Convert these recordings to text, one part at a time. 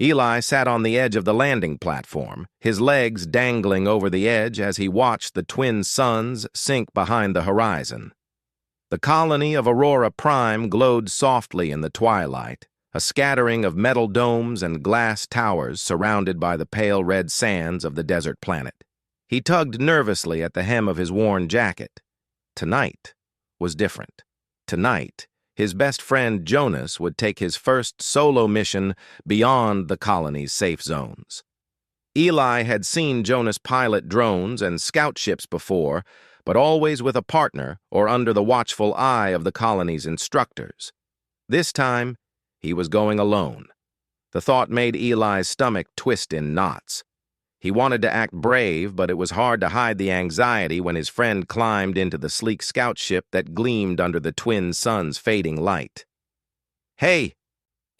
Eli sat on the edge of the landing platform, his legs dangling over the edge as he watched the twin suns sink behind the horizon. The colony of Aurora Prime glowed softly in the twilight, a scattering of metal domes and glass towers surrounded by the pale red sands of the desert planet. He tugged nervously at the hem of his worn jacket. Tonight was different. Tonight, his best friend Jonas would take his first solo mission beyond the colony's safe zones. Eli had seen Jonas pilot drones and scout ships before, but always with a partner or under the watchful eye of the colony's instructors. This time, he was going alone. The thought made Eli's stomach twist in knots. He wanted to act brave, but it was hard to hide the anxiety when his friend climbed into the sleek scout ship that gleamed under the twin suns' fading light. "Hey,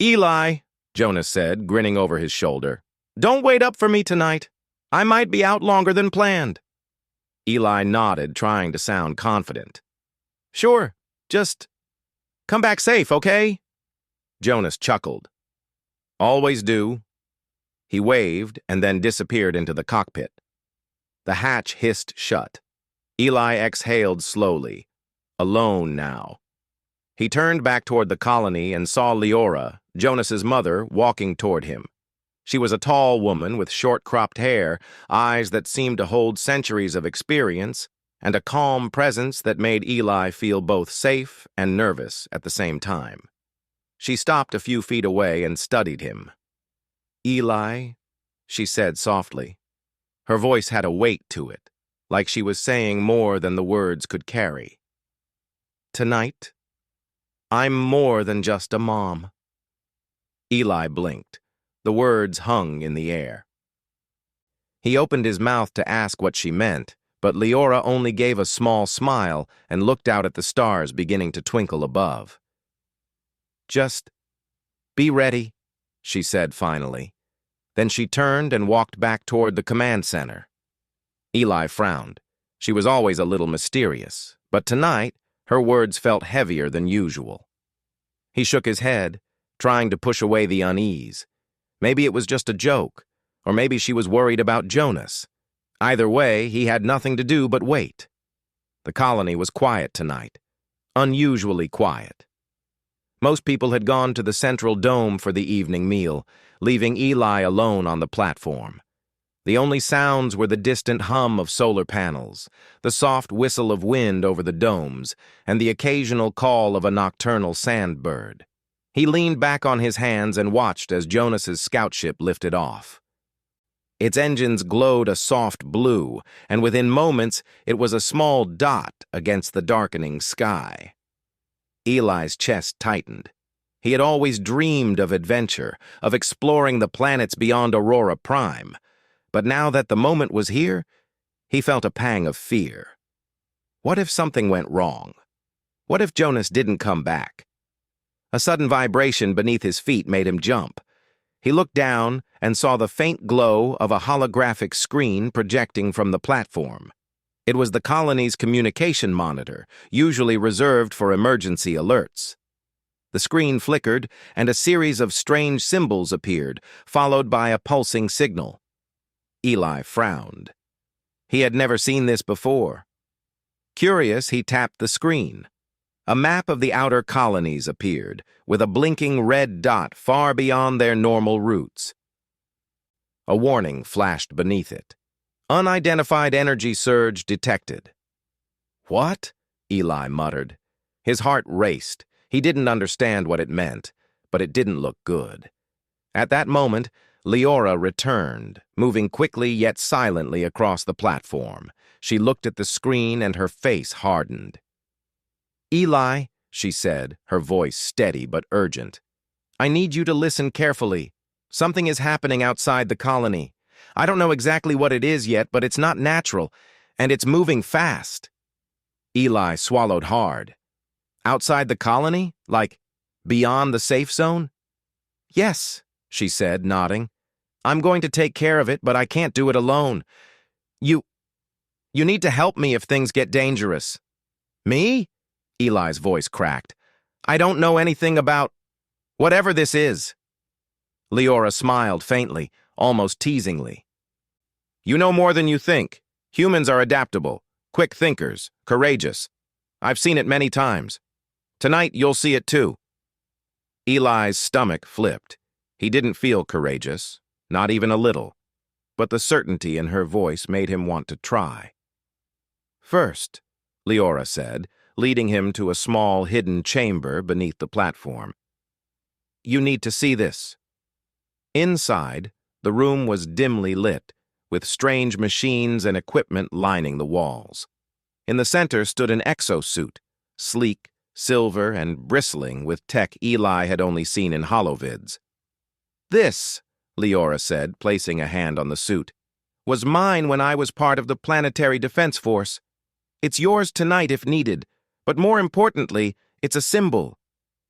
Eli," Jonas said, grinning over his shoulder. "Don't wait up for me tonight. I might be out longer than planned." Eli nodded, trying to sound confident. "Sure, just come back safe, okay?" Jonas chuckled. "Always do." He waved and then disappeared into the cockpit. The hatch hissed shut. Eli exhaled slowly, alone now. He turned back toward the colony and saw Leora, Jonas's mother, walking toward him. She was a tall woman with short-cropped hair, eyes that seemed to hold centuries of experience, and a calm presence that made Eli feel both safe and nervous at the same time. She stopped a few feet away and studied him. "Eli," she said softly. Her voice had a weight to it, like she was saying more than the words could carry. "Tonight, I'm more than just a mom." Eli blinked. The words hung in the air. He opened his mouth to ask what she meant, but Leora only gave a small smile and looked out at the stars beginning to twinkle above. "Just be ready," she said finally. Then she turned and walked back toward the command center. Eli frowned. She was always a little mysterious, but tonight her words felt heavier than usual. He shook his head, trying to push away the unease. Maybe it was just a joke, or maybe she was worried about Jonas. Either way, he had nothing to do but wait. The colony was quiet tonight, unusually quiet. Most people had gone to the central dome for the evening meal, leaving Eli alone on the platform. The only sounds were the distant hum of solar panels, the soft whistle of wind over the domes, and the occasional call of a nocturnal sandbird. He leaned back on his hands and watched as Jonas's scout ship lifted off. Its engines glowed a soft blue, and within moments it was a small dot against the darkening sky. Eli's chest tightened. He had always dreamed of adventure, of exploring the planets beyond Aurora Prime. But now that the moment was here, he felt a pang of fear. What if something went wrong? What if Jonas didn't come back? A sudden vibration beneath his feet made him jump. He looked down and saw the faint glow of a holographic screen projecting from the platform. It was the colony's communication monitor, usually reserved for emergency alerts. The screen flickered, and a series of strange symbols appeared, followed by a pulsing signal. Eli frowned. He had never seen this before. Curious, he tapped the screen. A map of the outer colonies appeared, with a blinking red dot far beyond their normal routes. A warning flashed beneath it. Unidentified energy surge detected. "What?" Eli muttered. His heart raced. He didn't understand what it meant, but it didn't look good. At that moment, Leora returned, moving quickly yet silently across the platform. She looked at the screen and her face hardened. "Eli," she said, her voice steady but urgent, "I need you to listen carefully. Something is happening outside the colony. I don't know exactly what it is yet, but it's not natural, and it's moving fast." Eli swallowed hard. "Outside the colony? Like, beyond the safe zone?" "Yes," she said, nodding. "I'm going to take care of it, but I can't do it alone. You need to help me if things get dangerous." "Me?" Eli's voice cracked. "I don't know anything about whatever this is." Leora smiled faintly, almost teasingly. You know more than you think. Humans are adaptable, quick thinkers, courageous. I've seen it many times. Tonight, you'll see it too. Eli's stomach flipped. He didn't feel courageous, not even a little, but the certainty in her voice made him want to try. First, Leora said, leading him to a small hidden chamber beneath the platform. You need to see this. Inside, the room was dimly lit, with strange machines and equipment lining the walls. In the center stood an exosuit, sleek, silver, and bristling with tech Eli had only seen in holovids. This, Leora said, placing a hand on the suit, was mine when I was part of the Planetary Defense Force. It's yours tonight if needed, but more importantly, it's a symbol.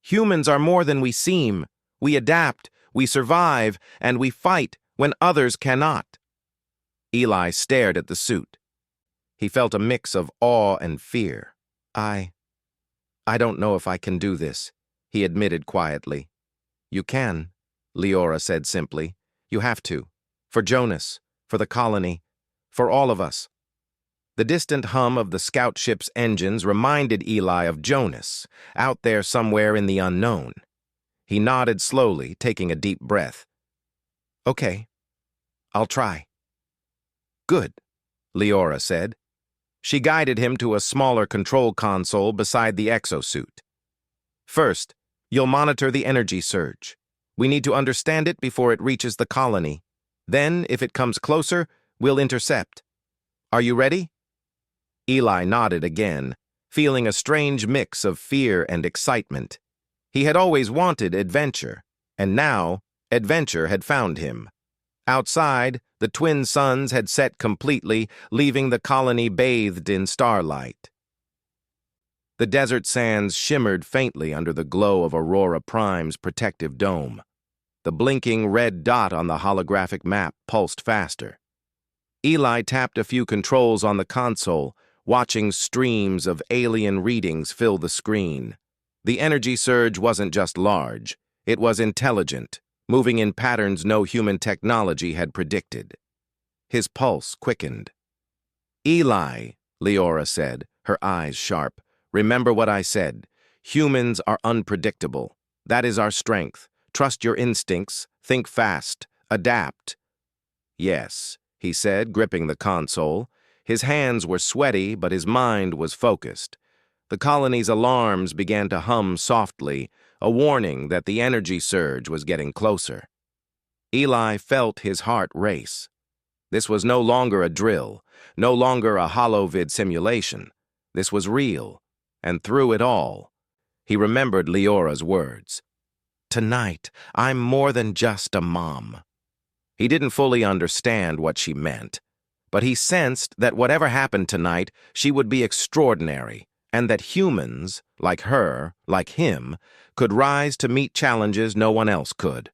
Humans are more than we seem. We adapt, we survive, and we fight when others cannot. Eli stared at the suit. He felt a mix of awe and fear. I don't know if I can do this, he admitted quietly. You can, Leora said simply. You have to. For Jonas, for the colony, for all of us. The distant hum of the scout ship's engines reminded Eli of Jonas, out there somewhere in the unknown. He nodded slowly, taking a deep breath. Okay, I'll try. Good, Leora said. She guided him to a smaller control console beside the exosuit. First, you'll monitor the energy surge. We need to understand it before it reaches the colony. Then, if it comes closer, we'll intercept. Are you ready? Eli nodded again, feeling a strange mix of fear and excitement. He had always wanted adventure, and now adventure had found him. Outside, the twin suns had set completely, leaving the colony bathed in starlight. The desert sands shimmered faintly under the glow of Aurora Prime's protective dome. The blinking red dot on the holographic map pulsed faster. Eli tapped a few controls on the console, watching streams of alien readings fill the screen. The energy surge wasn't just large, it was intelligent, moving in patterns no human technology had predicted. His pulse quickened. Eli, Leora said, her eyes sharp, remember what I said. Humans are unpredictable. That is our strength. Trust your instincts, think fast, adapt. Yes, he said, gripping the console. His hands were sweaty, but his mind was focused. The colony's alarms began to hum softly, a warning that the energy surge was getting closer. Eli felt his heart race. This was no longer a drill, no longer a holovid simulation. This was real, and through it all, he remembered Leora's words. Tonight, I'm more than just a mom. He didn't fully understand what she meant, but he sensed that whatever happened tonight, she would be extraordinary, and that humans, like her, like him, could rise to meet challenges no one else could.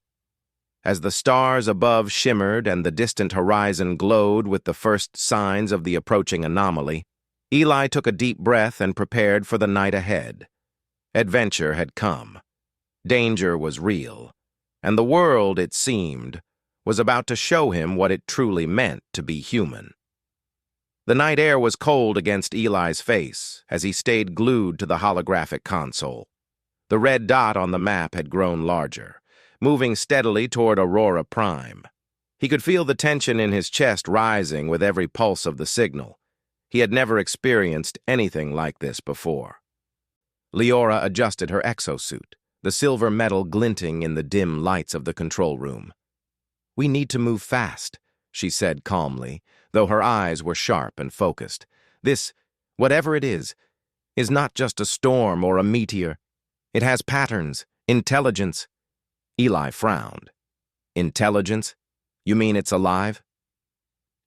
As the stars above shimmered and the distant horizon glowed with the first signs of the approaching anomaly, Eli took a deep breath and prepared for the night ahead. Adventure had come. Danger was real, and the world, it seemed, was about to show him what it truly meant to be human. The night air was cold against Eli's face as he stayed glued to the holographic console. The red dot on the map had grown larger, moving steadily toward Aurora Prime. He could feel the tension in his chest rising with every pulse of the signal. He had never experienced anything like this before. Leora adjusted her exosuit, the silver metal glinting in the dim lights of the control room. We need to move fast, she said calmly, though her eyes were sharp and focused. This, whatever it is not just a storm or a meteor. It has patterns, intelligence. Eli frowned. Intelligence? You mean it's alive?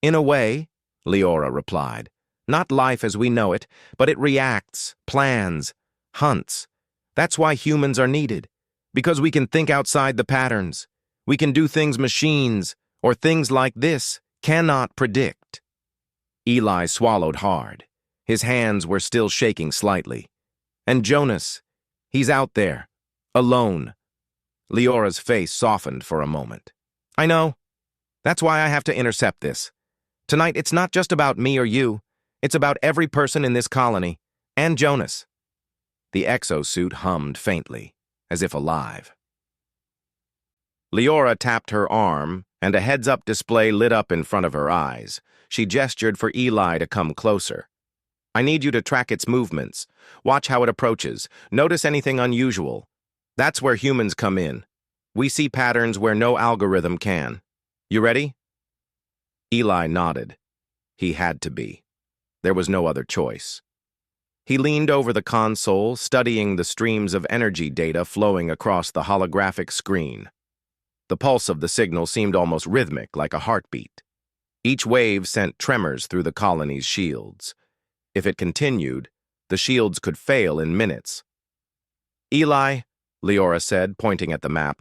In a way, Leora replied. Not life as we know it, but it reacts, plans, hunts. That's why humans are needed, because we can think outside the patterns. We can do things machines, or things like this, cannot predict. Eli swallowed hard. His hands were still shaking slightly. And Jonas, he's out there, alone. Leora's face softened for a moment. I know. That's why I have to intercept this. Tonight, it's not just about me or you. It's about every person in this colony. And Jonas. The exosuit hummed faintly, as if alive. Leora tapped her arm, and a heads-up display lit up in front of her eyes. She gestured for Eli to come closer. I need you to track its movements. Watch how it approaches. Notice anything unusual. That's where humans come in. We see patterns where no algorithm can. You ready? Eli nodded. He had to be. There was no other choice. He leaned over the console, studying the streams of energy data flowing across the holographic screen. The pulse of the signal seemed almost rhythmic, like a heartbeat. Each wave sent tremors through the colony's shields. If it continued, the shields could fail in minutes. Eli, Leora said, pointing at the map,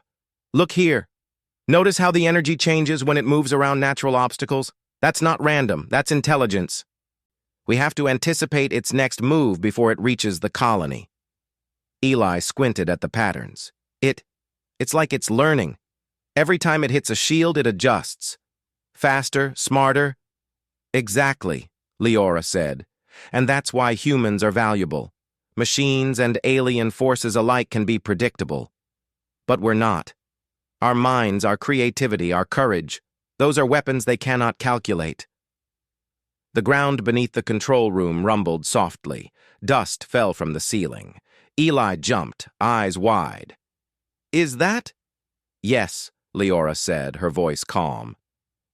look here. Notice how the energy changes when it moves around natural obstacles? That's not random, that's intelligence. We have to anticipate its next move before it reaches the colony. Eli squinted at the patterns. It's like it's learning. Every time it hits a shield, it adjusts. Faster, smarter. Exactly, Leora said. And that's why humans are valuable. Machines and alien forces alike can be predictable. But we're not. Our minds, our creativity, our courage, those are weapons they cannot calculate. The ground beneath the control room rumbled softly. Dust fell from the ceiling. Eli jumped, eyes wide. Is that? Yes, Leora said, her voice calm.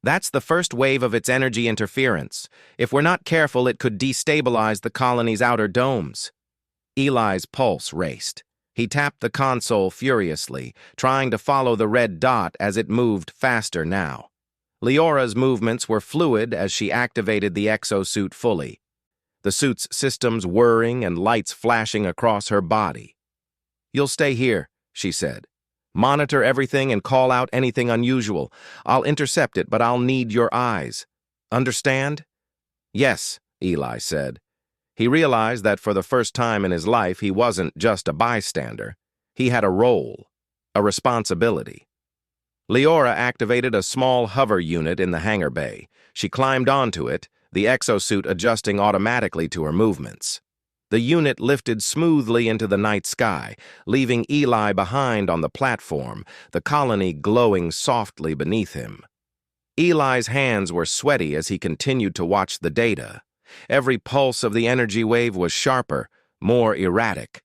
That's the first wave of its energy interference. If we're not careful, it could destabilize the colony's outer domes. Eli's pulse raced. He tapped the console furiously, trying to follow the red dot as it moved faster now. Leora's movements were fluid as she activated the exosuit fully, the suit's systems whirring and lights flashing across her body. You'll stay here, she said. Monitor everything and call out anything unusual. I'll intercept it, but I'll need your eyes. Understand? Yes, Eli said. He realized that for the first time in his life, he wasn't just a bystander. He had a role, a responsibility. Leora activated a small hover unit in the hangar bay. She climbed onto it, the exosuit adjusting automatically to her movements. The unit lifted smoothly into the night sky, leaving Eli behind on the platform, the colony glowing softly beneath him. Eli's hands were sweaty as he continued to watch the data. Every pulse of the energy wave was sharper, more erratic.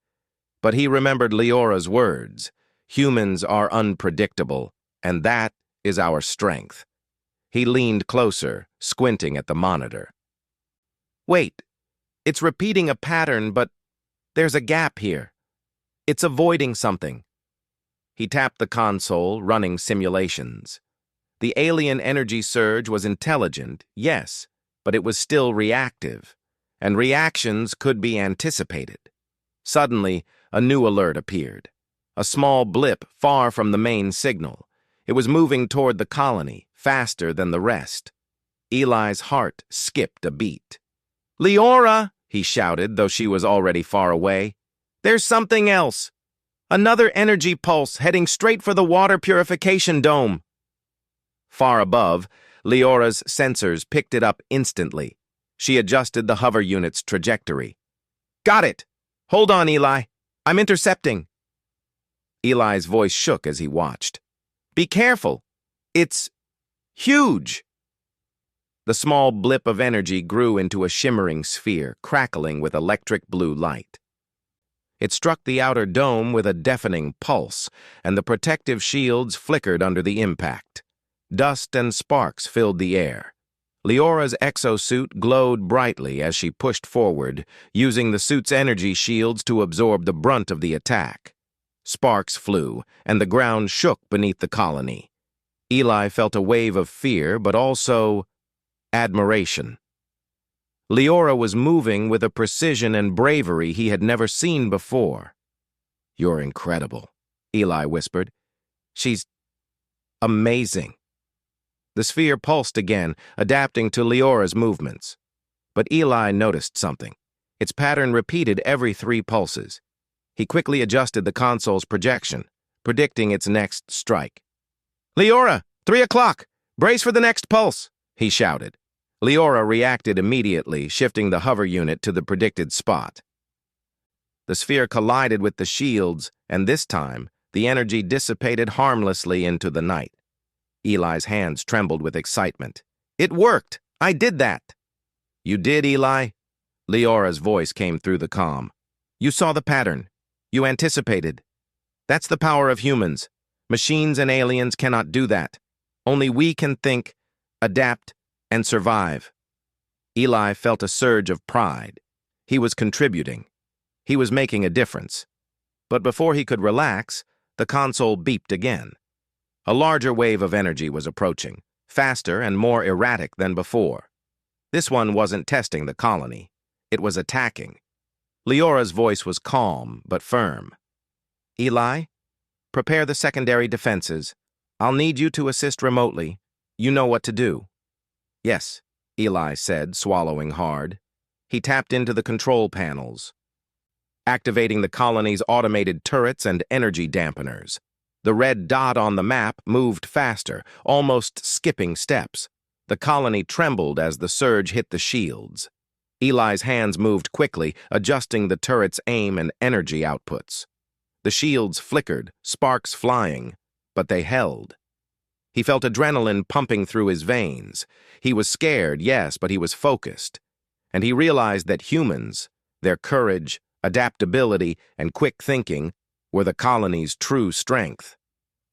But he remembered Leora's words. Humans are unpredictable, and that is our strength. He leaned closer, squinting at the monitor. Wait. It's repeating a pattern, but there's a gap here. It's avoiding something. He tapped the console, running simulations. The alien energy surge was intelligent, yes, but it was still reactive, and reactions could be anticipated. Suddenly, a new alert appeared. A small blip far from the main signal. It was moving toward the colony, faster than the rest. Eli's heart skipped a beat. Leora! He shouted, though she was already far away. There's something else. Another energy pulse heading straight for the water purification dome. Far above, Leora's sensors picked it up instantly. She adjusted the hover unit's trajectory. Got it! Hold on, Eli. I'm intercepting. Eli's voice shook as he watched. Be careful. It's huge. The small blip of energy grew into a shimmering sphere, crackling with electric blue light. It struck the outer dome with a deafening pulse, and the protective shields flickered under the impact. Dust and sparks filled the air. Leora's exosuit glowed brightly as she pushed forward, using the suit's energy shields to absorb the brunt of the attack. Sparks flew, and the ground shook beneath the colony. Eli felt a wave of fear, but also admiration. Leora was moving with a precision and bravery he had never seen before. You're incredible, Eli whispered. She's amazing. The sphere pulsed again, adapting to Leora's movements. But Eli noticed something. Its pattern repeated every 3 pulses. He quickly adjusted the console's projection, predicting its next strike. "Leora, 3 o'clock! Brace for the next pulse!" he shouted. Leora reacted immediately, shifting the hover unit to the predicted spot. The sphere collided with the shields, and this time, the energy dissipated harmlessly into the night. Eli's hands trembled with excitement. "It worked! I did that!" "You did, Eli?" Leora's voice came through the comm. "You saw the pattern. You anticipated. That's the power of humans. Machines and aliens cannot do that. Only we can think, adapt, and survive." Eli felt a surge of pride. He was contributing. He was making a difference. But before he could relax, the console beeped again. A larger wave of energy was approaching, faster and more erratic than before. This one wasn't testing the colony. It was attacking. Leora's voice was calm but firm. "Eli, prepare the secondary defenses. I'll need you to assist remotely. You know what to do." "Yes," Eli said, swallowing hard. He tapped into the control panels, activating the colony's automated turrets and energy dampeners. The red dot on the map moved faster, almost skipping steps. The colony trembled as the surge hit the shields. Eli's hands moved quickly, adjusting the turret's aim and energy outputs. The shields flickered, sparks flying, but they held. He felt adrenaline pumping through his veins. He was scared, yes, but he was focused. And he realized that humans, their courage, adaptability, and quick thinking, were the colony's true strength.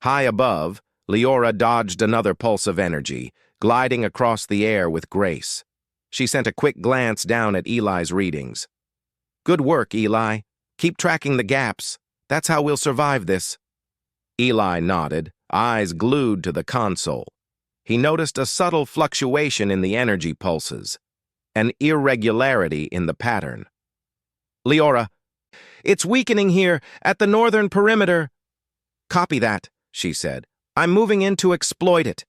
High above, Leora dodged another pulse of energy, gliding across the air with grace. She sent a quick glance down at Eli's readings. "Good work, Eli. Keep tracking the gaps. That's how we'll survive this." Eli nodded, eyes glued to the console. He noticed a subtle fluctuation in the energy pulses, an irregularity in the pattern. "Leora, it's weakening here at the northern perimeter." "Copy that," she said. "I'm moving in to exploit it."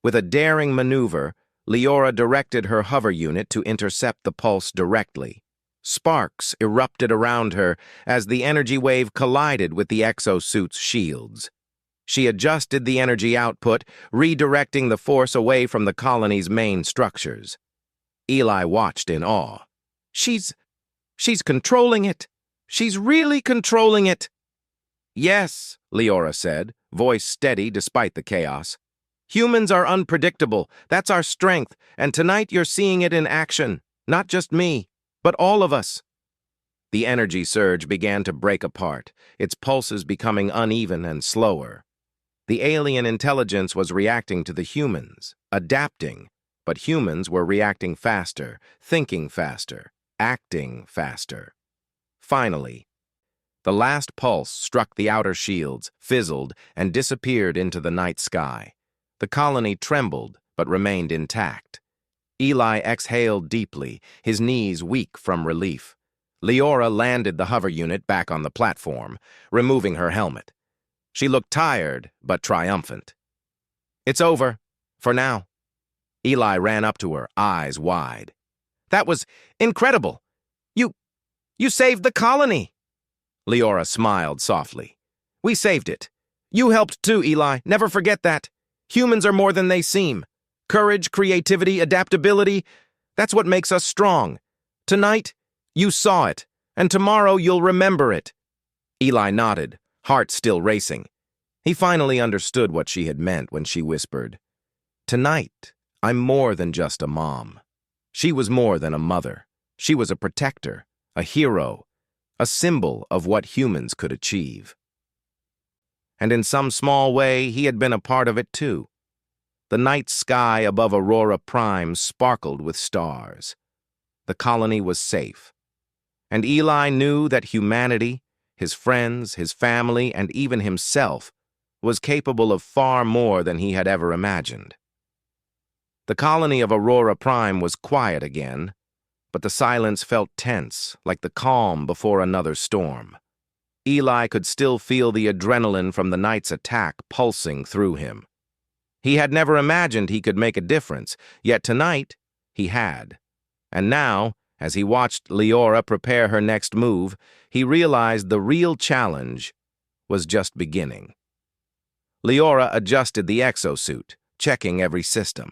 With a daring maneuver, Leora directed her hover unit to intercept the pulse directly. Sparks erupted around her as the energy wave collided with the exosuit's shields. She adjusted the energy output, redirecting the force away from the colony's main structures. Eli watched in awe. She's controlling it. She's really controlling it." "Yes," Leora said, voice steady despite the chaos. "Humans are unpredictable. That's our strength, and tonight you're seeing it in action. Not just me, but all of us." The energy surge began to break apart, its pulses becoming uneven and slower. The alien intelligence was reacting to the humans, adapting, but humans were reacting faster, thinking faster, acting faster. Finally, the last pulse struck the outer shields, fizzled, and disappeared into the night sky. The colony trembled, but remained intact. Eli exhaled deeply, his knees weak from relief. Leora landed the hover unit back on the platform, removing her helmet. She looked tired, but triumphant. "It's over, for now." Eli ran up to her, eyes wide. "That was incredible! You saved the colony!" Leora smiled softly. "We saved it. You helped too, Eli. Never forget that. Humans are more than they seem. Courage, creativity, adaptability, that's what makes us strong. Tonight, you saw it, and tomorrow you'll remember it." Eli nodded, heart still racing. He finally understood what she had meant when she whispered, "Tonight, I'm more than just a mom." She was more than a mother. She was a protector, a hero, a symbol of what humans could achieve. And in some small way, he had been a part of it too. The night sky above Aurora Prime sparkled with stars. The colony was safe. And Eli knew that humanity, his friends, his family, and even himself, was capable of far more than he had ever imagined. The colony of Aurora Prime was quiet again, but the silence felt tense, like the calm before another storm. Eli could still feel the adrenaline from the night's attack pulsing through him. He had never imagined he could make a difference, yet tonight he had. And now, as he watched Leora prepare her next move, he realized the real challenge was just beginning. Leora adjusted the exosuit, checking every system.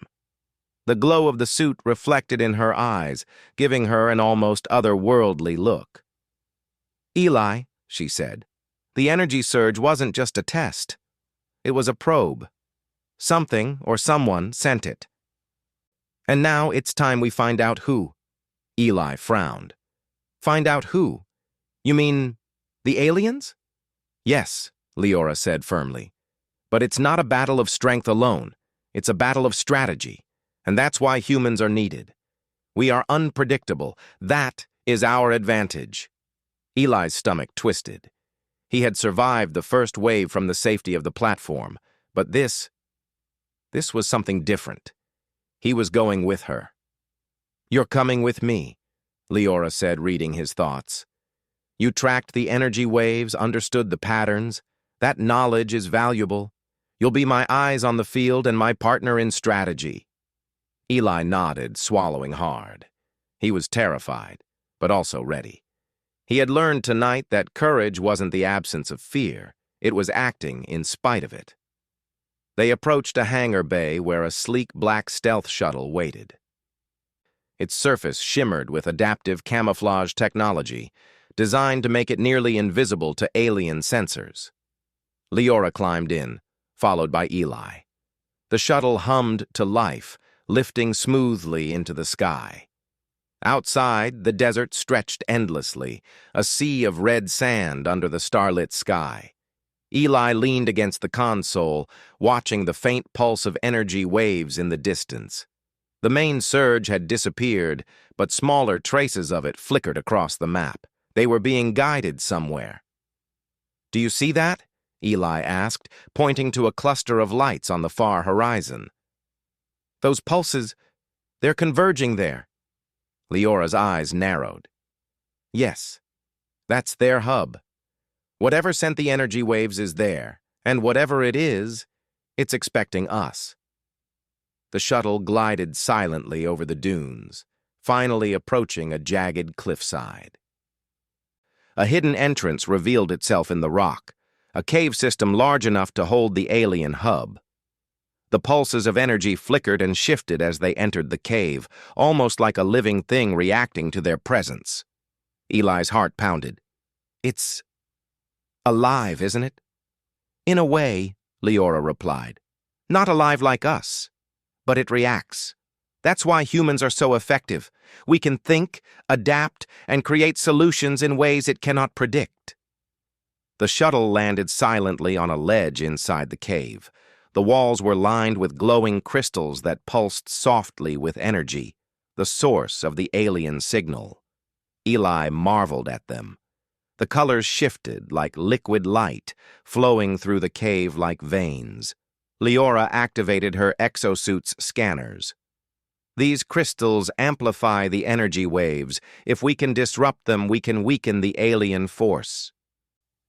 The glow of the suit reflected in her eyes, giving her an almost otherworldly look. "Eli," she said, "the energy surge wasn't just a test. It was a probe. Something or someone sent it. And now it's time we find out who." Eli frowned. "Find out who? You mean the aliens?" "Yes," Leora said firmly. "But it's not a battle of strength alone. It's a battle of strategy. And that's why humans are needed. We are unpredictable. That is our advantage." Eli's stomach twisted. He had survived the first wave from the safety of the platform, but this was something different. He was going with her. "You're coming with me," Leora said, reading his thoughts. "You tracked the energy waves, understood the patterns. That knowledge is valuable. You'll be my eyes on the field and my partner in strategy." Eli nodded, swallowing hard. He was terrified, but also ready. He had learned tonight that courage wasn't the absence of fear. It was acting in spite of it. They approached a hangar bay where a sleek black stealth shuttle waited. Its surface shimmered with adaptive camouflage technology, designed to make it nearly invisible to alien sensors. Leora climbed in, followed by Eli. The shuttle hummed to life, lifting smoothly into the sky. Outside, the desert stretched endlessly, a sea of red sand under the starlit sky. Eli leaned against the console, watching the faint pulse of energy waves in the distance. The main surge had disappeared, but smaller traces of it flickered across the map. They were being guided somewhere. "Do you see that?" Eli asked, pointing to a cluster of lights on the far horizon. "Those pulses, they're converging there." Leora's eyes narrowed. "Yes, that's their hub. Whatever sent the energy waves is there, and whatever it is, it's expecting us." The shuttle glided silently over the dunes, finally approaching a jagged cliffside. A hidden entrance revealed itself in the rock, a cave system large enough to hold the alien hub. The pulses of energy flickered and shifted as they entered the cave, almost like a living thing reacting to their presence. Eli's heart pounded. "It's alive, isn't it?" "In a way," Leora replied. "Not alive like us, but it reacts. That's why humans are so effective. We can think, adapt, and create solutions in ways it cannot predict." The shuttle landed silently on a ledge inside the cave. The walls were lined with glowing crystals that pulsed softly with energy, the source of the alien signal. Eli marveled at them. The colors shifted like liquid light, flowing through the cave like veins. Leora activated her exosuit's scanners. "These crystals amplify the energy waves. If we can disrupt them, we can weaken the alien force.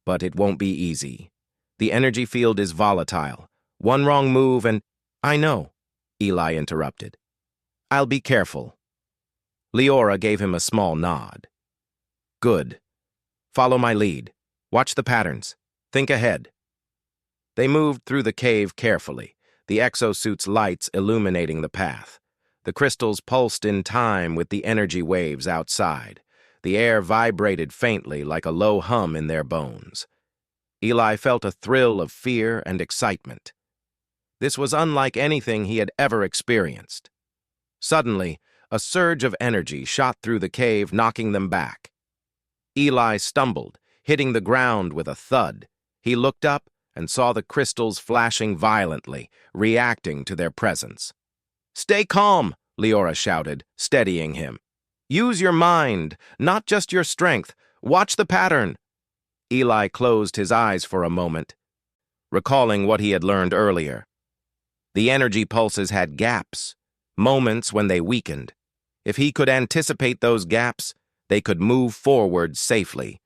But it won't be easy. The energy field is volatile. One wrong move and—" "I know," Eli interrupted. "I'll be careful." Leora gave him a small nod. "Good. Follow my lead. Watch the patterns. Think ahead." They moved through the cave carefully, the exosuit's lights illuminating the path. The crystals pulsed in time with the energy waves outside. The air vibrated faintly like a low hum in their bones. Eli felt a thrill of fear and excitement. This was unlike anything he had ever experienced. Suddenly, a surge of energy shot through the cave, knocking them back. Eli stumbled, hitting the ground with a thud. He looked up and saw the crystals flashing violently, reacting to their presence. "Stay calm," Leora shouted, steadying him. "Use your mind, not just your strength. Watch the pattern." Eli closed his eyes for a moment, recalling what he had learned earlier. The energy pulses had gaps, moments when they weakened. If he could anticipate those gaps, they could move forward safely.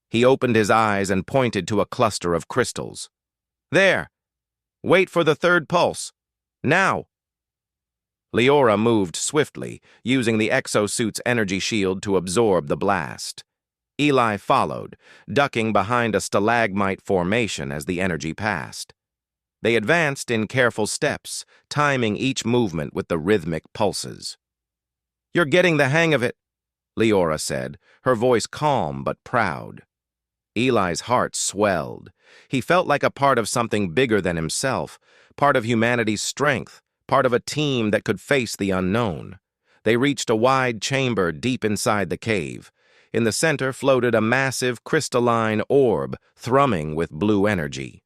He opened his eyes and pointed to a cluster of crystals. "There! Wait for the third pulse. Now!" Leora moved swiftly, using the exosuit's energy shield to absorb the blast. Eli followed, ducking behind a stalagmite formation as the energy passed. They advanced in careful steps, timing each movement with the rhythmic pulses. "You're getting the hang of it," Leora said, her voice calm but proud. Eli's heart swelled. He felt like a part of something bigger than himself, part of humanity's strength, part of a team that could face the unknown. They reached a wide chamber deep inside the cave. In the center floated a massive crystalline orb thrumming with blue energy.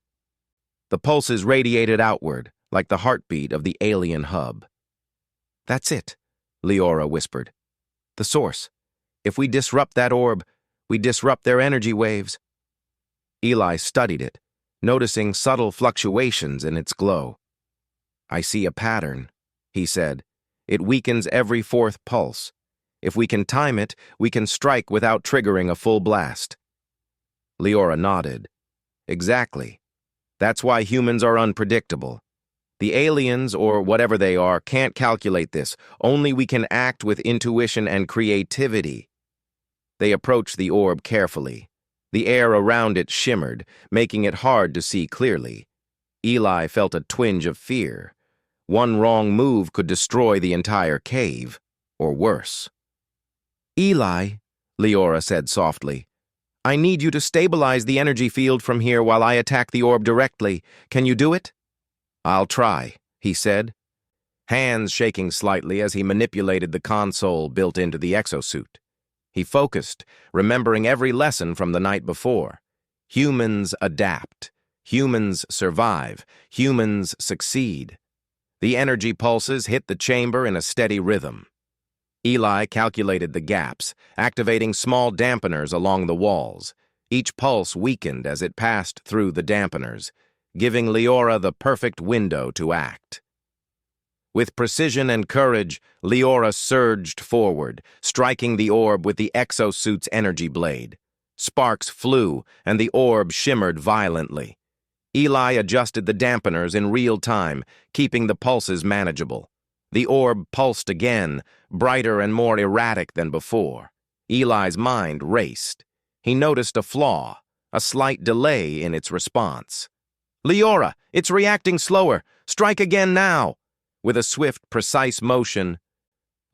The pulses radiated outward, like the heartbeat of the alien hub. "That's it," Leora whispered. "The source. If we disrupt that orb, we disrupt their energy waves." Eli studied it, noticing subtle fluctuations in its glow. "I see a pattern," he said. "It weakens every fourth pulse. If we can time it, we can strike without triggering a full blast." Leora nodded. "Exactly. That's why humans are unpredictable. The aliens, or whatever they are, can't calculate this. Only we can act with intuition and creativity." They approached the orb carefully. The air around it shimmered, making it hard to see clearly. Eli felt a twinge of fear. One wrong move could destroy the entire cave, or worse. "Eli," Leora said softly, "I need you to stabilize the energy field from here while I attack the orb directly. Can you do it?" "I'll try," he said, hands shaking slightly as he manipulated the console built into the exosuit. He focused, remembering every lesson from the night before. Humans adapt. Humans survive. Humans succeed. The energy pulses hit the chamber in a steady rhythm. Eli calculated the gaps, activating small dampeners along the walls. Each pulse weakened as it passed through the dampeners, giving Leora the perfect window to act. With precision and courage, Leora surged forward, striking the orb with the exosuit's energy blade. Sparks flew, and the orb shimmered violently. Eli adjusted the dampeners in real time, keeping the pulses manageable. The orb pulsed again, brighter and more erratic than before. Eli's mind raced. He noticed a flaw, a slight delay in its response. "Leora, it's reacting slower. Strike again now." With a swift, precise motion,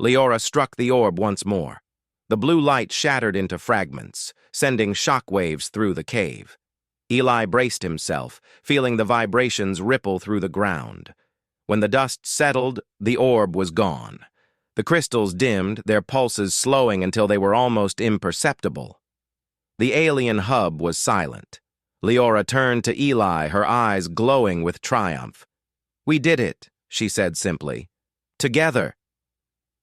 Leora struck the orb once more. The blue light shattered into fragments, sending shockwaves through the cave. Eli braced himself, feeling the vibrations ripple through the ground. When the dust settled, the orb was gone. The crystals dimmed, their pulses slowing until they were almost imperceptible. The alien hub was silent. Leora turned to Eli, her eyes glowing with triumph. "We did it," she said simply. "Together."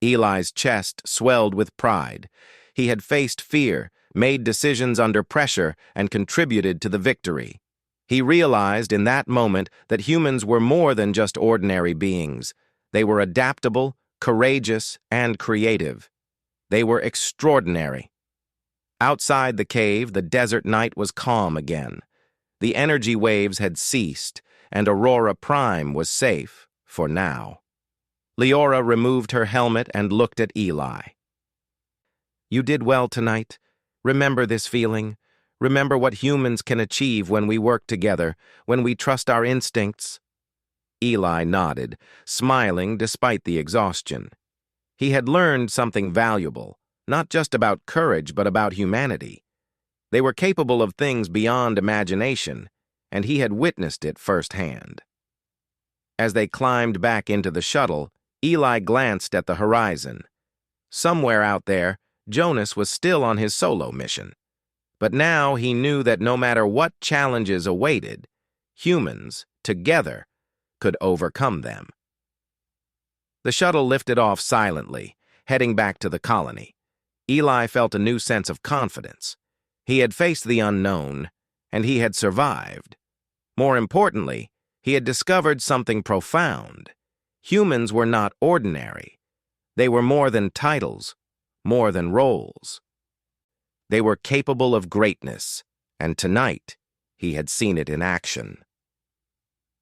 Eli's chest swelled with pride. He had faced fear, made decisions under pressure, and contributed to the victory. He realized in that moment that humans were more than just ordinary beings. They were adaptable, courageous, and creative. They were extraordinary. Outside the cave, the desert night was calm again. The energy waves had ceased, and Aurora Prime was safe, for now. Leora removed her helmet and looked at Eli. "You did well tonight. Remember this feeling. Remember what humans can achieve when we work together, when we trust our instincts." Eli nodded, smiling despite the exhaustion. He had learned something valuable, not just about courage, but about humanity. They were capable of things beyond imagination, and he had witnessed it firsthand. As they climbed back into the shuttle, Eli glanced at the horizon. Somewhere out there, Jonas was still on his solo mission. But now he knew that no matter what challenges awaited, humans, together, could overcome them. The shuttle lifted off silently, heading back to the colony. Eli felt a new sense of confidence. He had faced the unknown, and he had survived. More importantly, he had discovered something profound. Humans were not ordinary. They were more than titles, more than roles. They were capable of greatness, and tonight he had seen it in action.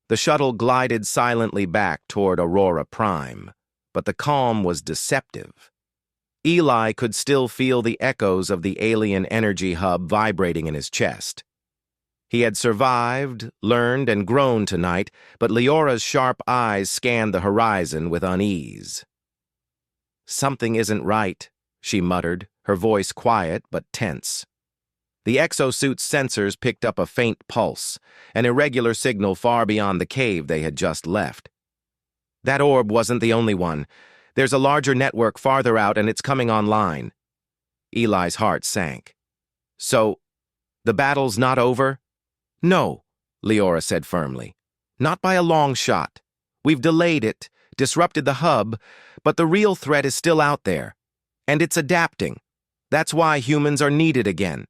The shuttle glided silently back toward Aurora Prime, but the calm was deceptive. Eli could still feel the echoes of the alien energy hub vibrating in his chest. He had survived, learned, and grown tonight, but Leora's sharp eyes scanned the horizon with unease. "Something isn't right," she muttered, her voice quiet but tense. The exosuit's sensors picked up a faint pulse, an irregular signal far beyond the cave they had just left. "That orb wasn't the only one. There's a larger network farther out and it's coming online." Eli's heart sank. "So, the battle's not over?" "No," Leora said firmly. "Not by a long shot. We've delayed it, disrupted the hub, but the real threat is still out there. And it's adapting. That's why humans are needed again."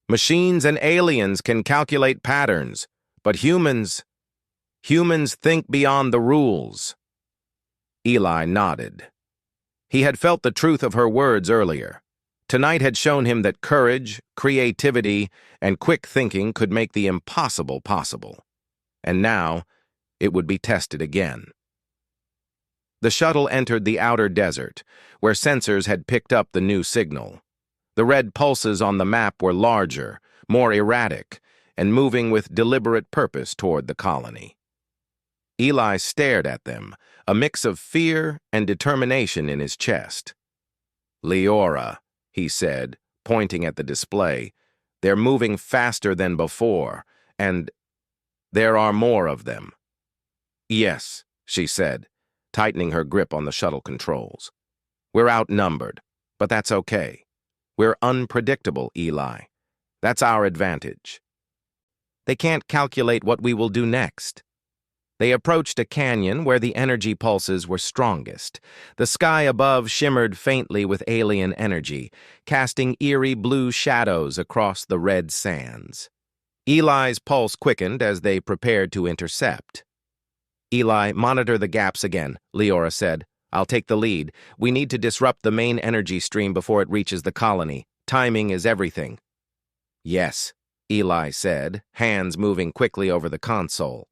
"Machines and aliens can calculate patterns, but humans think beyond the rules." Eli nodded. He had felt the truth of her words earlier. Tonight had shown him that courage, creativity, and quick thinking could make the impossible possible. And now, it would be tested again. The shuttle entered the outer desert, where sensors had picked up the new signal. The red pulses on the map were larger, more erratic, and moving with deliberate purpose toward the colony. Eli stared at them, a mix of fear and determination in his chest. "Leora," he said, pointing at the display, "they're moving faster than before, and there are more of them." "Yes," she said, tightening her grip on the shuttle controls. "We're outnumbered, but that's okay. We're unpredictable, Eli. That's our advantage." "They can't calculate what we will do next." They approached a canyon where the energy pulses were strongest. The sky above shimmered faintly with alien energy, casting eerie blue shadows across the red sands. Eli's pulse quickened as they prepared to intercept. "Eli, monitor the gaps again," Leora said. "I'll take the lead. We need to disrupt the main energy stream before it reaches the colony. Timing is everything." "Yes," Eli said, hands moving quickly over the console.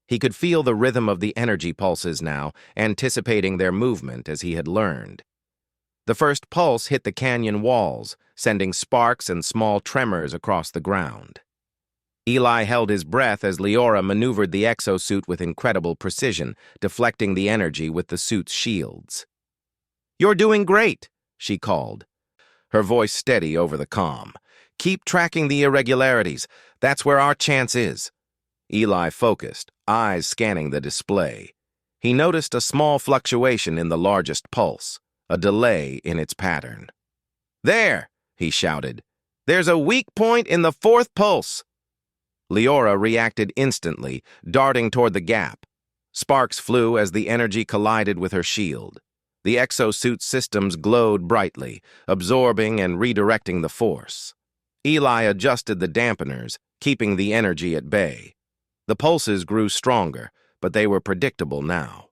He could feel the rhythm of the energy pulses now, anticipating their movement as he had learned. The first pulse hit the canyon walls, sending sparks and small tremors across the ground. Eli held his breath as Leora maneuvered the exosuit with incredible precision, deflecting the energy with the suit's shields. "You're doing great," she called, her voice steady over the comm. "Keep tracking the irregularities. That's where our chance is." Eli focused, eyes scanning the display. He noticed a small fluctuation in the largest pulse, a delay in its pattern. "There!" he shouted. "There's a weak point in the fourth pulse." Leora reacted instantly, darting toward the gap. Sparks flew as the energy collided with her shield. The exosuit systems glowed brightly, absorbing and redirecting the force. Eli adjusted the dampeners, keeping the energy at bay. The pulses grew stronger, but they were predictable now.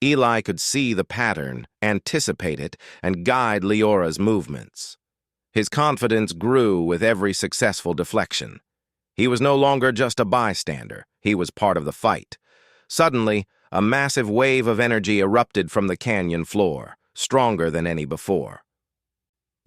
Eli could see the pattern, anticipate it, and guide Leora's movements. His confidence grew with every successful deflection. He was no longer just a bystander. He was part of the fight. Suddenly, a massive wave of energy erupted from the canyon floor, stronger than any before.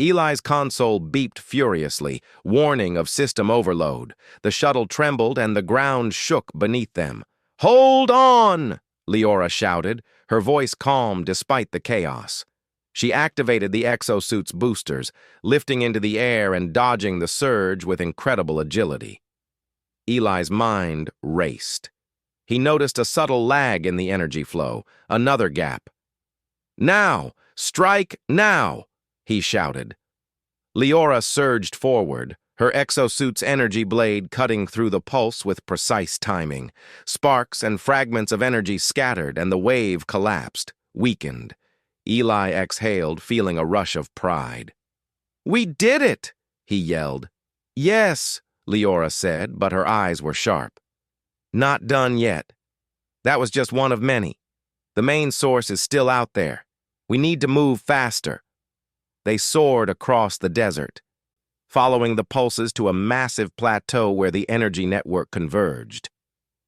Eli's console beeped furiously, warning of system overload. The shuttle trembled and the ground shook beneath them. "Hold on!" Leora shouted, her voice calm despite the chaos. She activated the exosuit's boosters, lifting into the air and dodging the surge with incredible agility. Eli's mind raced. He noticed a subtle lag in the energy flow, another gap. "Now! Strike now!" he shouted. Leora surged forward, her exosuit's energy blade cutting through the pulse with precise timing. Sparks and fragments of energy scattered, and the wave collapsed, weakened. Eli exhaled, feeling a rush of pride. "We did it!" he yelled. "Yes," Leora said, but her eyes were sharp. "Not done yet. That was just one of many. The main source is still out there. We need to move faster." They soared across the desert, following the pulses to a massive plateau where the energy network converged.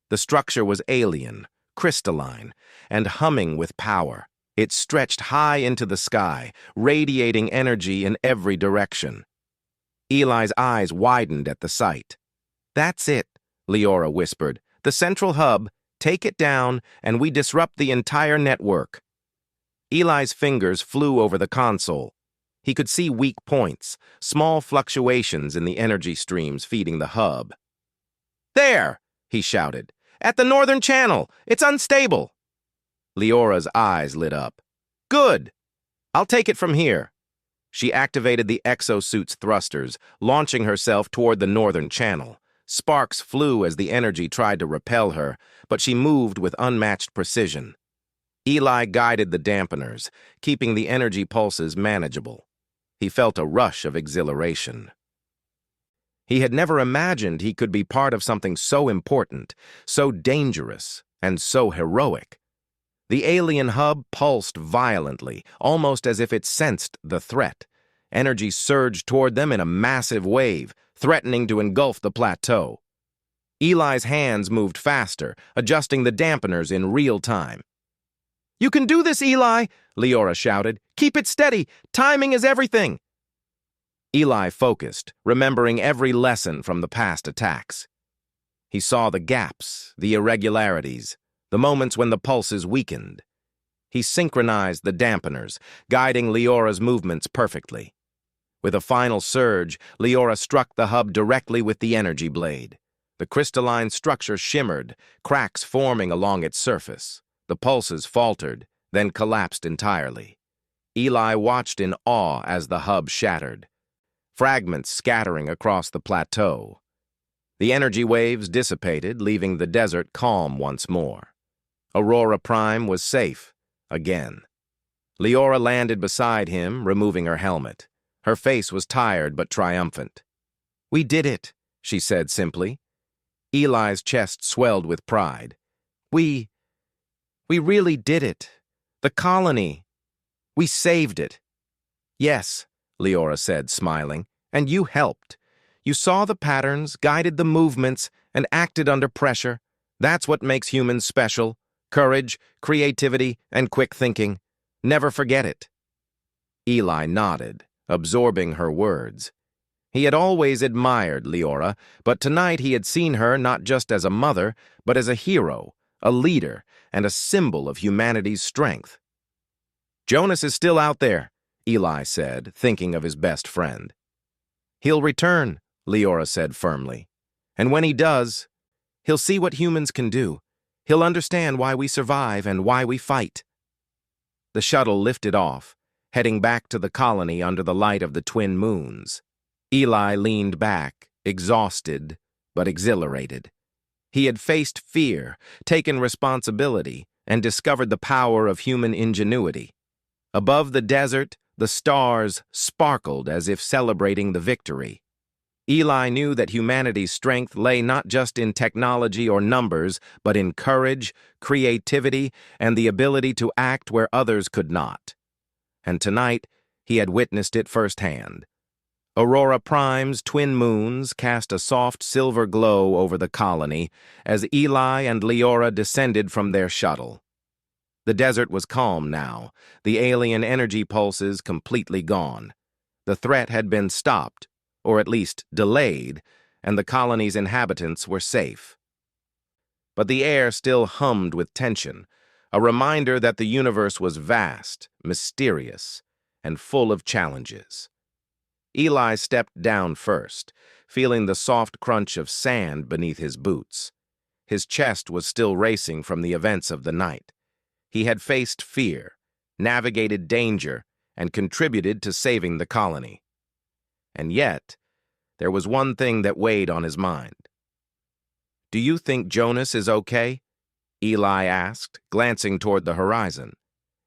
The structure was alien, crystalline, and humming with power. It stretched high into the sky, radiating energy in every direction. Eli's eyes widened at the sight. "That's it," Leora whispered. "The central hub. Take it down, and we disrupt the entire network." Eli's fingers flew over the console. He could see weak points, small fluctuations in the energy streams feeding the hub. "There!" he shouted. "At the northern channel! It's unstable!" Leora's eyes lit up. "Good! I'll take it from here." She activated the exosuit's thrusters, launching herself toward the northern channel. Sparks flew as the energy tried to repel her, but she moved with unmatched precision. Eli guided the dampeners, keeping the energy pulses manageable. He felt a rush of exhilaration. He had never imagined he could be part of something so important, so dangerous, and so heroic. The alien hub pulsed violently, almost as if it sensed the threat. Energy surged toward them in a massive wave, threatening to engulf the plateau. Eli's hands moved faster, adjusting the dampeners in real time. "You can do this, Eli!" Leora shouted. "Keep it steady! Timing is everything!" Eli focused, remembering every lesson from the past attacks. He saw the gaps, the irregularities, the moments when the pulses weakened. He synchronized the dampeners, guiding Leora's movements perfectly. With a final surge, Leora struck the hub directly with the energy blade. The crystalline structure shimmered, cracks forming along its surface. The pulses faltered, then collapsed entirely. Eli watched in awe as the hub shattered, fragments scattering across the plateau. The energy waves dissipated, leaving the desert calm once more. Aurora Prime was safe, again. Leora landed beside him, removing her helmet. Her face was tired but triumphant. "We did it," she said simply. Eli's chest swelled with pride. We really did it. The colony. We saved it." "Yes," Leora said, smiling, "and you helped. You saw the patterns, guided the movements, and acted under pressure. That's what makes humans special. Courage, creativity, and quick thinking. Never forget it." Eli nodded, absorbing her words. He had always admired Leora, but tonight he had seen her not just as a mother, but as a hero, a leader, and a symbol of humanity's strength. "Jonas is still out there," Eli said, thinking of his best friend. "He'll return," Leora said firmly. "And when he does, he'll see what humans can do. He'll understand why we survive and why we fight." The shuttle lifted off, heading back to the colony under the light of the twin moons. Eli leaned back, exhausted but exhilarated. He had faced fear, taken responsibility, and discovered the power of human ingenuity. Above the desert, the stars sparkled as if celebrating the victory. Eli knew that humanity's strength lay not just in technology or numbers, but in courage, creativity, and the ability to act where others could not. And tonight, he had witnessed it firsthand. Aurora Prime's twin moons cast a soft silver glow over the colony as Eli and Leora descended from their shuttle. The desert was calm now, the alien energy pulses completely gone. The threat had been stopped, or at least delayed, and the colony's inhabitants were safe. But the air still hummed with tension, a reminder that the universe was vast, mysterious, and full of challenges. Eli stepped down first, feeling the soft crunch of sand beneath his boots. His chest was still racing from the events of the night. He had faced fear, navigated danger, and contributed to saving the colony. And yet, there was one thing that weighed on his mind. "Do you think Jonas is okay?" Eli asked, glancing toward the horizon.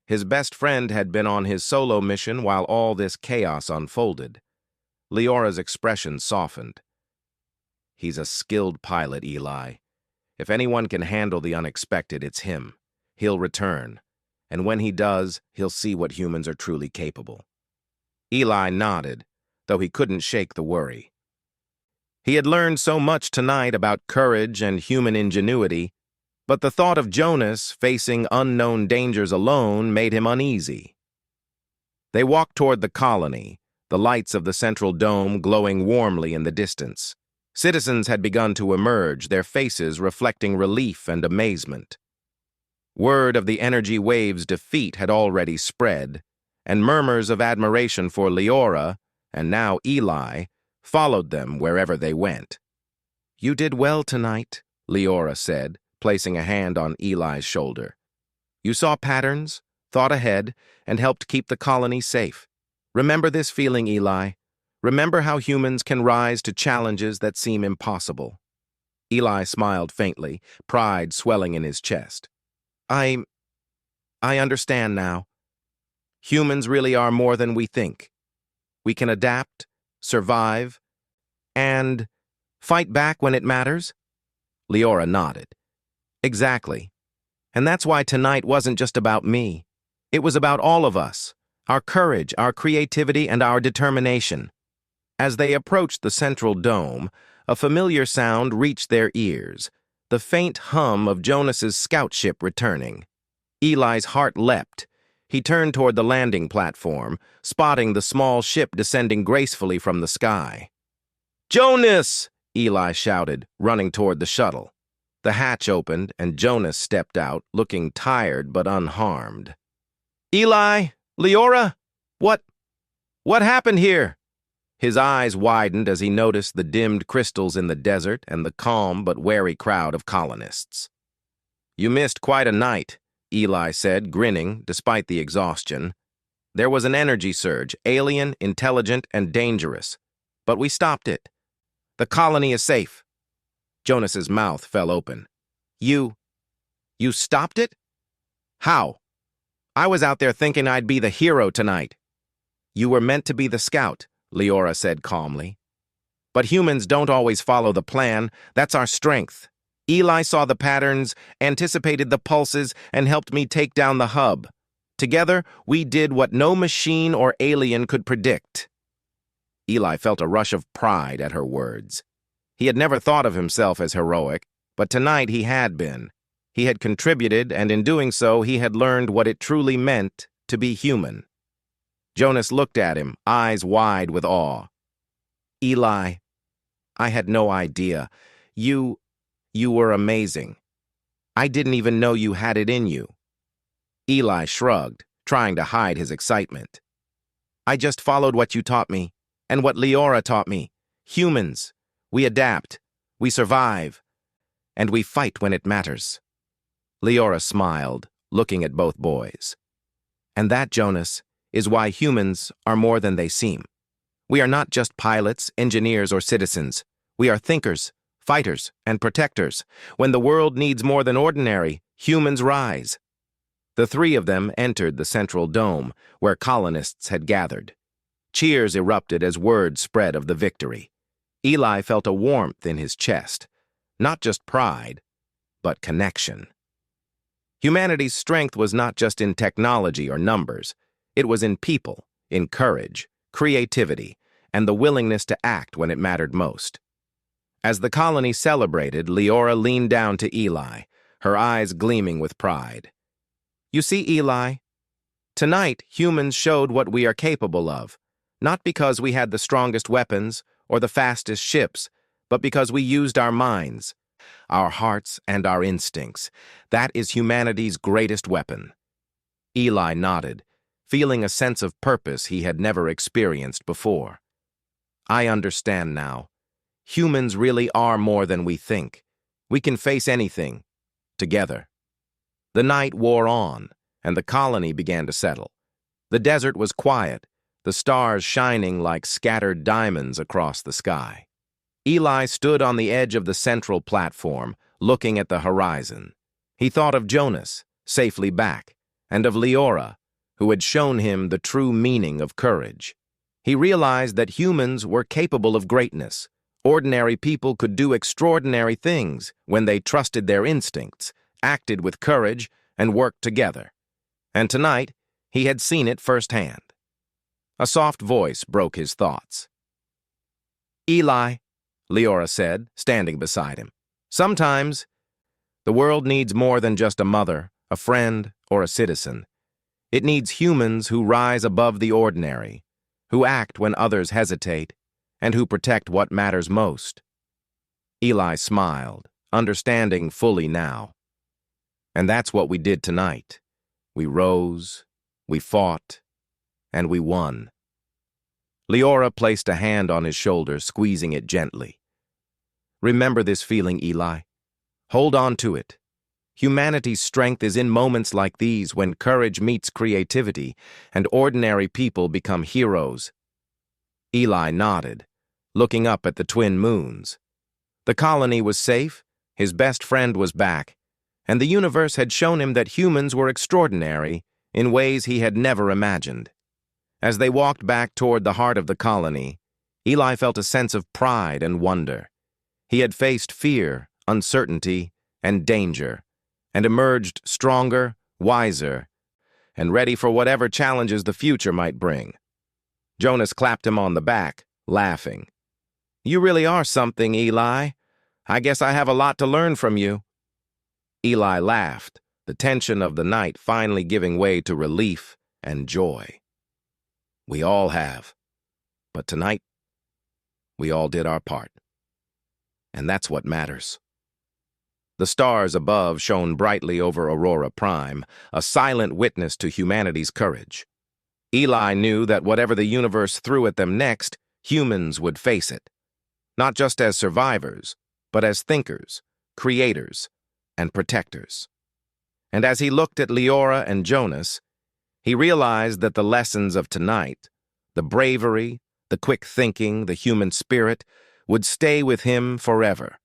His best friend had been on his solo mission while all this chaos unfolded. Leora's expression softened. "He's a skilled pilot, Eli. If anyone can handle the unexpected, it's him. He'll return, and when he does, he'll see what humans are truly capable." Eli nodded, though he couldn't shake the worry. He had learned so much tonight about courage and human ingenuity. But the thought of Jonas facing unknown dangers alone made him uneasy. They walked toward the colony, the lights of the central dome glowing warmly in the distance. Citizens had begun to emerge, their faces reflecting relief and amazement. Word of the energy wave's defeat had already spread, and murmurs of admiration for Leora, and now Eli, followed them wherever they went. "You did well tonight," Leora said, placing a hand on Eli's shoulder. "You saw patterns, thought ahead, and helped keep the colony safe. Remember this feeling, Eli. Remember how humans can rise to challenges that seem impossible." Eli smiled faintly, pride swelling in his chest. I understand now. Humans really are more than we think. We can adapt, survive, and fight back when it matters." Leora nodded. "Exactly. And that's why tonight wasn't just about me. It was about all of us, our courage, our creativity, and our determination." As they approached the central dome, a familiar sound reached their ears, the faint hum of Jonas's scout ship returning. Eli's heart leapt. He turned toward the landing platform, spotting the small ship descending gracefully from the sky. "Jonas!" Eli shouted, running toward the shuttle. The hatch opened, and Jonas stepped out, looking tired but unharmed. "Eli? Leora? What happened here?" His eyes widened as he noticed the dimmed crystals in the desert and the calm but wary crowd of colonists. "You missed quite a night," Eli said, grinning despite the exhaustion. "There was an energy surge, alien, intelligent, and dangerous. But we stopped it. The colony is safe." Jonas's mouth fell open. You stopped it? How? I was out there thinking I'd be the hero tonight." "You were meant to be the scout," Leora said calmly. "But humans don't always follow the plan. That's our strength. Eli saw the patterns, anticipated the pulses, and helped me take down the hub. Together, we did what no machine or alien could predict." Eli felt a rush of pride at her words. He had never thought of himself as heroic, but tonight he had been. He had contributed, and in doing so, he had learned what it truly meant to be human. Jonas looked at him, eyes wide with awe. "Eli, I had no idea. You were amazing. I didn't even know you had it in you." Eli shrugged, trying to hide his excitement. "I just followed what you taught me, and what Leora taught me. Humans, we adapt, we survive, and we fight when it matters." Leora smiled, looking at both boys. "And that, Jonas, is why humans are more than they seem. We are not just pilots, engineers, or citizens. We are thinkers, fighters, and protectors. When the world needs more than ordinary, humans rise." The three of them entered the central dome, where colonists had gathered. Cheers erupted as word spread of the victory. Eli felt a warmth in his chest, not just pride, but connection. Humanity's strength was not just in technology or numbers. It was in people, in courage, creativity, and the willingness to act when it mattered most. As the colony celebrated, Leora leaned down to Eli, her eyes gleaming with pride. "You see, Eli, tonight humans showed what we are capable of, not because we had the strongest weapons or the fastest ships, but because we used our minds, our hearts, and our instincts. That is humanity's greatest weapon." Eli nodded, feeling a sense of purpose he had never experienced before. "I understand now. Humans really are more than we think. We can face anything, together." The night wore on, and the colony began to settle. The desert was quiet, the stars shining like scattered diamonds across the sky. Eli stood on the edge of the central platform, looking at the horizon. He thought of Jonas, safely back, and of Leora, who had shown him the true meaning of courage. He realized that humans were capable of greatness. Ordinary people could do extraordinary things when they trusted their instincts, acted with courage, and worked together. And tonight, he had seen it firsthand. A soft voice broke his thoughts. "Eli," Leora said, standing beside him, "sometimes The world needs more than just a mother, a friend, or a citizen. It needs humans who rise above the ordinary, who act when others hesitate, and who protect what matters most. Eli smiled, understanding fully now. And that's what we did tonight. We rose, we fought, and we won. Leora placed a hand on his shoulder, squeezing it gently. Remember this feeling, Eli. Hold on to it. Humanity's strength is in moments like these when courage meets creativity and ordinary people become heroes. Eli nodded, looking up at the twin moons. The colony was safe, his best friend was back, and the universe had shown him that humans were extraordinary in ways he had never imagined. As they walked back toward the heart of the colony, Eli felt a sense of pride and wonder. He had faced fear, uncertainty, and danger, and emerged stronger, wiser, and ready for whatever challenges the future might bring. Jonas clapped him on the back, laughing. "You really are something, Eli. I guess I have a lot to learn from you." Eli laughed, the tension of the night finally giving way to relief and joy. "We all have. But tonight, we all did our part. And that's what matters." The stars above shone brightly over Aurora Prime, a silent witness to humanity's courage. Eli knew that whatever the universe threw at them next, humans would face it. Not just as survivors, but as thinkers, creators, and protectors. And as he looked at Leora and Jonas, he realized that the lessons of tonight, the bravery, the quick thinking, the human spirit, would stay with him forever.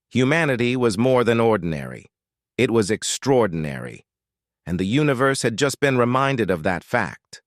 Humanity was more than ordinary. It was extraordinary. And the universe had just been reminded of that fact.